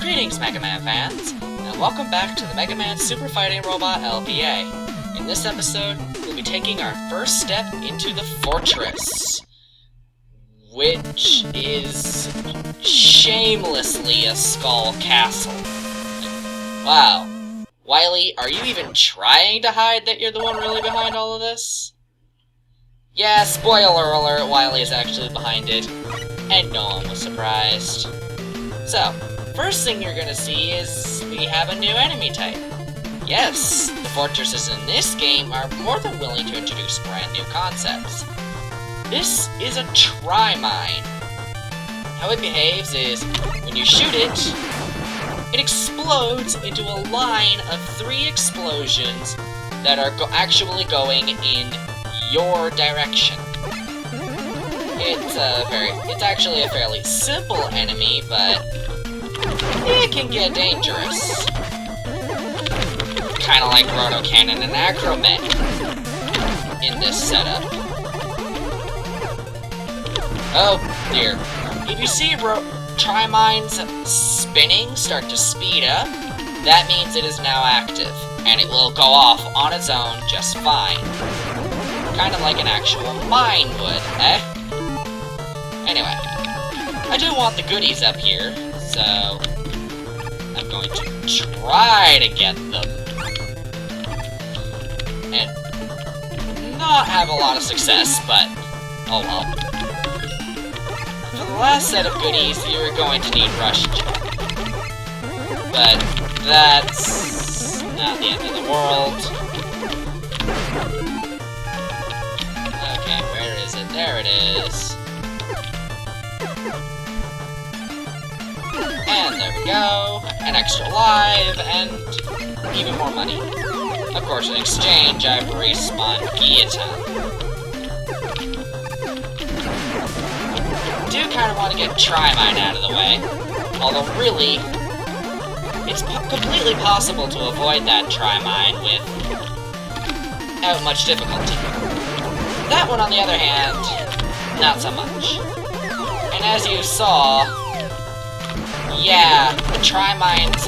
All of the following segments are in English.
Greetings, Mega Man fans, and welcome back to the Mega Man Super Fighting Robot LPA. In this episode, we'll be taking our first step into the fortress, which is shamelessly a skull castle. Wow. Wily, are you even trying to hide that you're the one really behind all of this? Yeah, spoiler alert, Wily is actually behind it, and no one was surprised. So, first thing you're gonna see is we have a new enemy type. Yes, the fortresses in this game are more than willing to introduce brand new concepts. This is a tri-mine. How it behaves is, when you shoot it, it explodes into a line of 3 explosions that are actually going in your direction. It's actually a fairly simple enemy, but it can get dangerous. Kinda like Roto Cannon and Acromet in this setup. Oh dear. If you see tri-mines spinning start to speed up, that means it is now active, and it will go off on its own just fine. Kinda like an actual mine would, eh? Anyway, I do want the goodies up here, so I'm going to try to get them. And not have a lot of success, but oh well. For the last set of goodies, you're going to need Rush Check. But that's not the end of the world. Okay, where is it? There it is. And there we go, an extra life, and even more money. Of course, in exchange, I've respawned Guillotine. I do kind of want to get Tri-Mine out of the way, although really, it's completely possible to avoid that Tri-Mine without much difficulty. That one, on the other hand, not so much. And as you saw, yeah, the tri-mines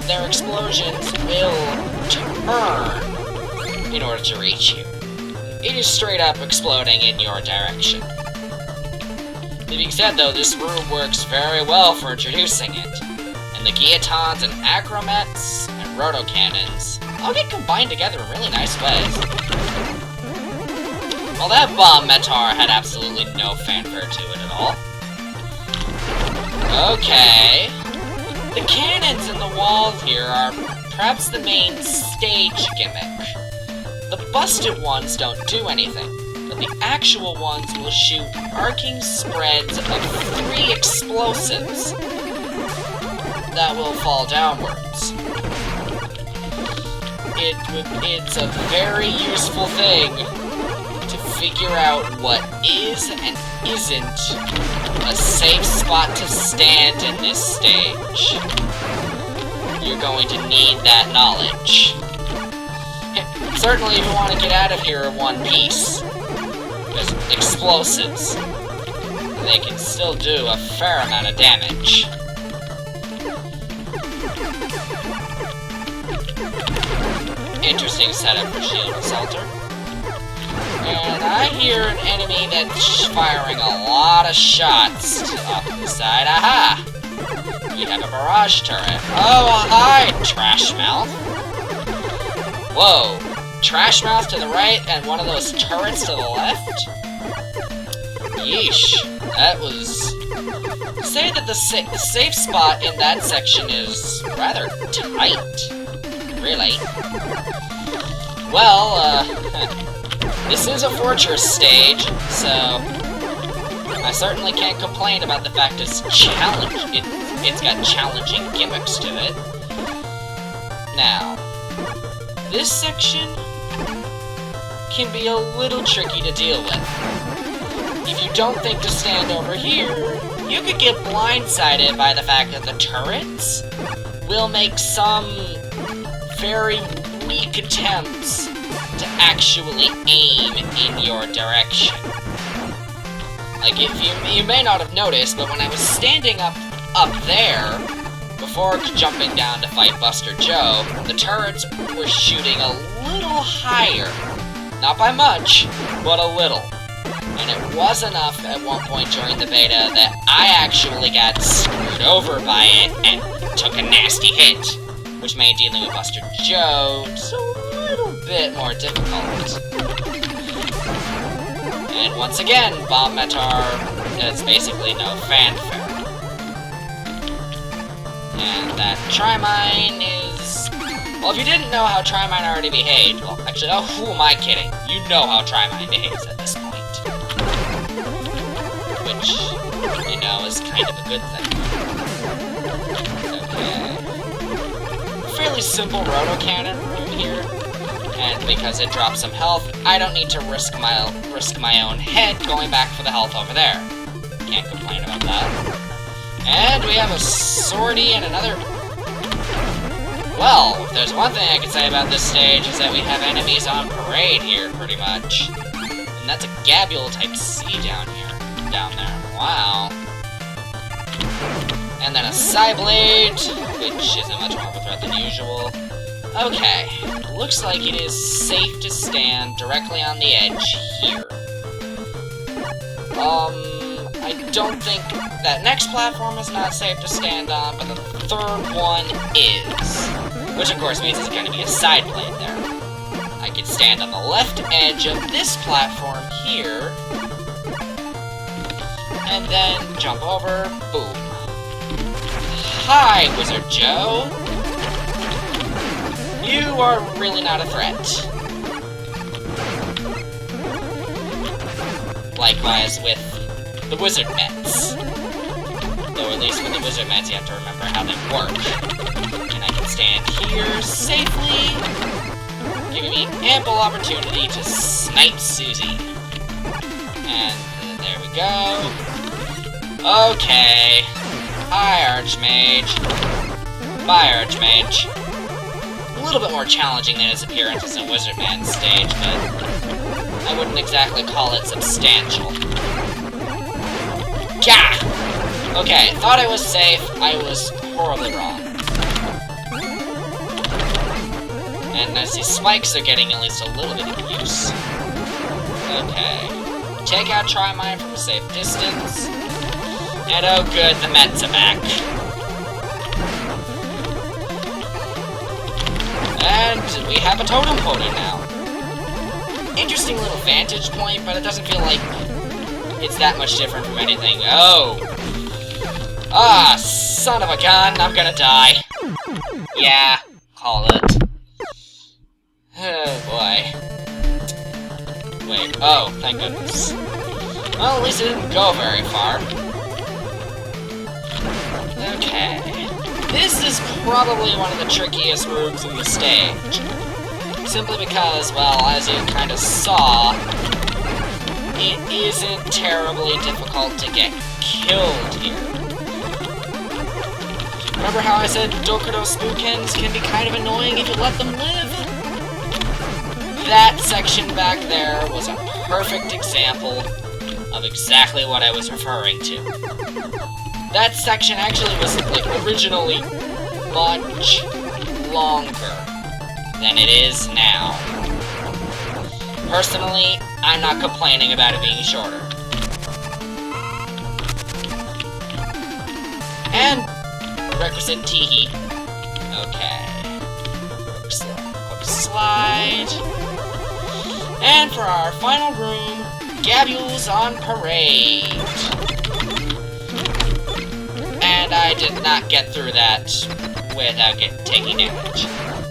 their explosions will turn in order to reach you. It is straight up exploding in your direction. That being said though, this room works very well for introducing it. And the Guillotines and Acromets and Roto Cannons all get combined together in really nice ways. Well, that bomb Metar had absolutely no fanfare to it at all. Okay. The cannons in the walls here are perhaps the main stage gimmick. The busted ones don't do anything, but the actual ones will shoot arcing spreads of 3 explosives that will fall downwards. It's a very useful thing to figure out what is and isn't a safe spot to stand in this stage. You're going to need that knowledge. Certainly if you want to get out of here in one piece, because explosives, they can still do a fair amount of damage. Interesting setup for Shield Assaulter. And I hear an enemy that's firing a lot of shots off to the side. Aha! We have a barrage turret. Oh, hi, Trash Mouth. Whoa. Trash Mouth to the right and one of those turrets to the left? Yeesh. That was... Say that the safe spot in that section is rather tight. Really. Well, this is a fortress stage, so I certainly can't complain about the fact it's got challenging gimmicks to it. Now, this section can be a little tricky to deal with. If you don't think to stand over here, you could get blindsided by the fact that the turrets will make some very weak attempts to actually aim in your direction. Like, if you may not have noticed, but when I was standing up there, before jumping down to fight Buster Joe, the turrets were shooting a little higher. Not by much, but a little. And it was enough at one point during the beta that I actually got screwed over by it and took a nasty hit, which made dealing with Buster Joe just a little bit more difficult. And once again, Bomb Metar has basically no fanfare. And that Trimine is... Well, if you didn't know how Trimine already behaved, well, actually, oh, who am I kidding? You know how Trimine behaves at this point. Which, you know, is kind of a good thing. Okay. Fairly simple roto-cannon room here. And because it drops some health, I don't need to risk my own head going back for the health over there. Can't complain about that. And we have a sortie and another... Well, if there's one thing I can say about this stage, is that we have enemies on parade here, pretty much. And that's a Gabule-type C down there. Wow. And then a Psyblade, which isn't much more of a threat than usual. Okay, looks like it is safe to stand directly on the edge here. I don't think that next platform is not safe to stand on, but the third one is. Which of course means it's going to be a side plate there. I could stand on the left edge of this platform here, and then jump over, boom. Hi, Wizard Joe! You are really not a threat. Likewise with the Wizard Mets. Though at least with the Wizard Mets you have to remember how they work. And I can stand here safely, giving me ample opportunity to snipe Susie. And there we go. Okay. Hi, Archmage. Bye, Archmage. A little bit more challenging than his appearance as a Wizard Man stage, but I wouldn't exactly call it substantial. Gah! Okay, thought I was safe. I was horribly wrong. And as these spikes are getting at least a little bit of use. Okay. Take out Trimine from a safe distance. And oh good, the Mets are back. And we have a totem quota now. Interesting little vantage point, but it doesn't feel like it's that much different from anything. Oh! Ah, son of a gun, I'm gonna die. Yeah, call it. Oh boy. Wait, oh, thank goodness. Well, at least it didn't go very far. Okay. This is probably one of the trickiest rooms in the stage. Simply because, well, as you kind of saw, it isn't terribly difficult to get killed here. Remember how I said Dokudo Spookins can be kind of annoying if you let them live? That section back there was a perfect example of exactly what I was referring to. That section actually was, like, originally much longer than it is now. Personally, I'm not complaining about it being shorter. And requisite teehee. Okay. Quick slide. And for our final room, Gabule's on parade. And I did not get through that without taking damage.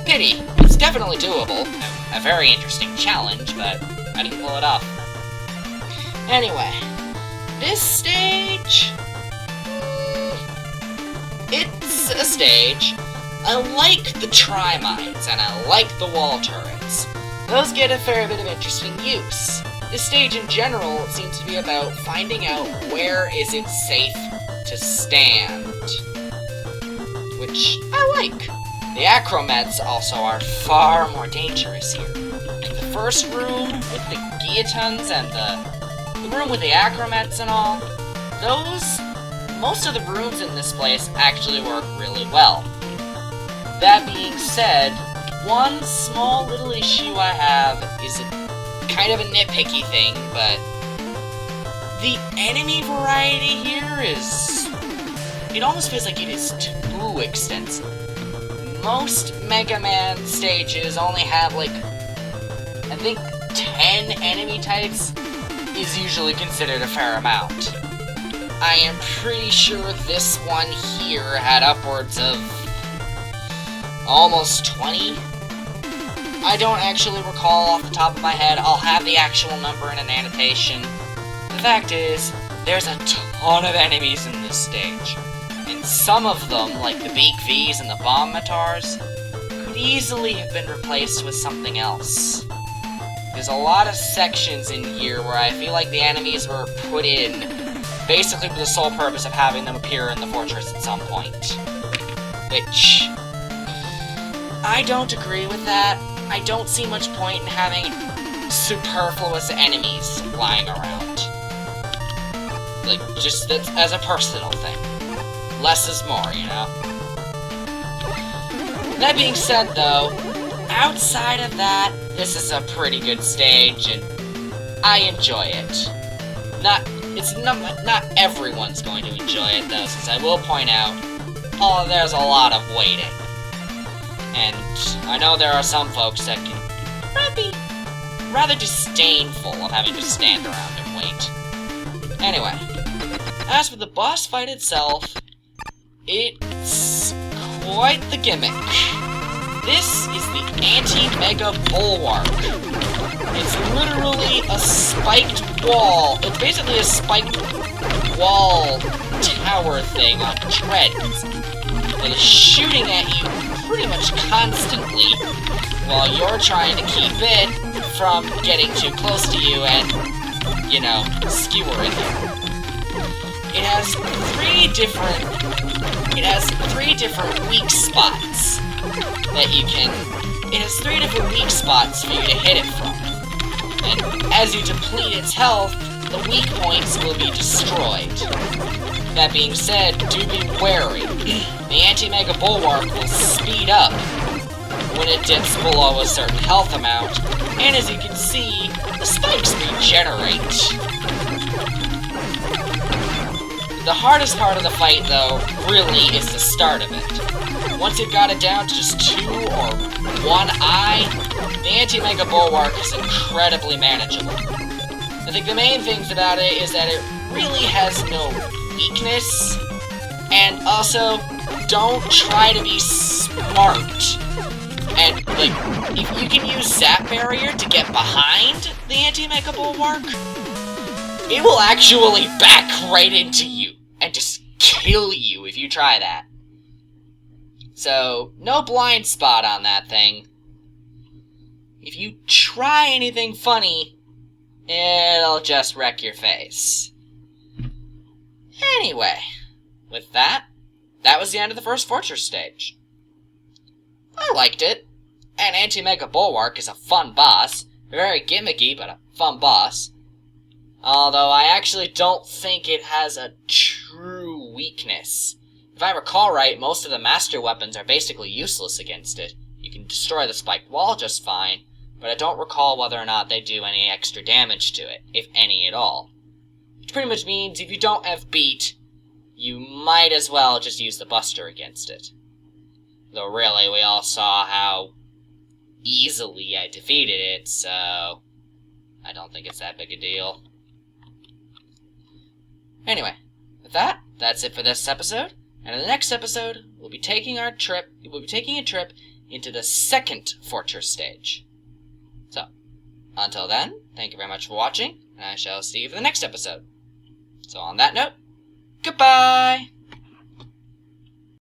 Pity. It's definitely doable. A very interesting challenge, but I didn't pull it off. Anyway, this stage... It's a stage. I like the Trimines, and I like the wall turrets. Those get a fair bit of interesting use. This stage in general seems to be about finding out where is it safe to stand. Which I like. The Acromets also are far more dangerous here. Like the first room with the Guillotines and the room with the Acromets and all, those most of the rooms in this place actually work really well. That being said, one small little issue I have is kind of a nitpicky thing, but the enemy variety here is... it almost feels like it is too extensive. Most Mega Man stages only have, like, I think 10 enemy types is usually considered a fair amount. I am pretty sure this one here had upwards of almost 20. I don't actually recall off the top of my head. I'll have the actual number in an annotation. The fact is, there's a ton of enemies in this stage. And some of them, like the big Vs and the bombardments, could easily have been replaced with something else. There's a lot of sections in here where I feel like the enemies were put in basically for the sole purpose of having them appear in the fortress at some point. Which... I don't agree with that. I don't see much point in having superfluous enemies lying around. Like, just as a personal thing. Less is more, you know? That being said, though, outside of that, this is a pretty good stage, and I enjoy it. Not everyone's going to enjoy it, though, since I will point out, there's a lot of waiting. And I know there are some folks that can be rather disdainful of having to stand around and wait. Anyway, as for the boss fight itself, it's quite the gimmick. This is the Anti-Mega Bulwark. It's literally a spiked wall. It's basically a spiked wall tower thing on treads that is shooting at you pretty much constantly while you're trying to keep it from getting too close to you and, you know, skewering you. It has three different weak spots that you can... It has 3 different weak spots for you to hit it from. And as you deplete its health, the weak points will be destroyed. That being said, do be wary. The Anti-Mega Bulwark will speed up when it dips below a certain health amount, and as you can see, the spikes regenerate. The hardest part of the fight, though, really is the start of it. Once you've got it down to just 2 or 1 eye, the Anti-Mega Bulwark is incredibly manageable. I think the main things about it is that it really has no weakness, and also, don't try to be smart. And, like, if you can use Zap Barrier to get behind the Anti-Mega Bulwark, it will actually back right into you and just kill you if you try that. So, no blind spot on that thing. If you try anything funny, it'll just wreck your face. Anyway, with that was the end of the first fortress stage. I liked it. And Anti-Mega Bulwark is a fun boss. Very gimmicky, but a fun boss. Although I actually don't think it has a true weakness. If I recall right, most of the master weapons are basically useless against it. You can destroy the spiked wall just fine, but I don't recall whether or not they do any extra damage to it, if any at all. Which pretty much means if you don't have beat, you might as well just use the Buster against it. Though really, we all saw how easily I defeated it, so I don't think it's that big a deal. Anyway, with that, that's it for this episode. And in the next episode, we'll be taking a trip into the second fortress stage. So, until then, thank you very much for watching, and I shall see you for the next episode. So on that note, goodbye!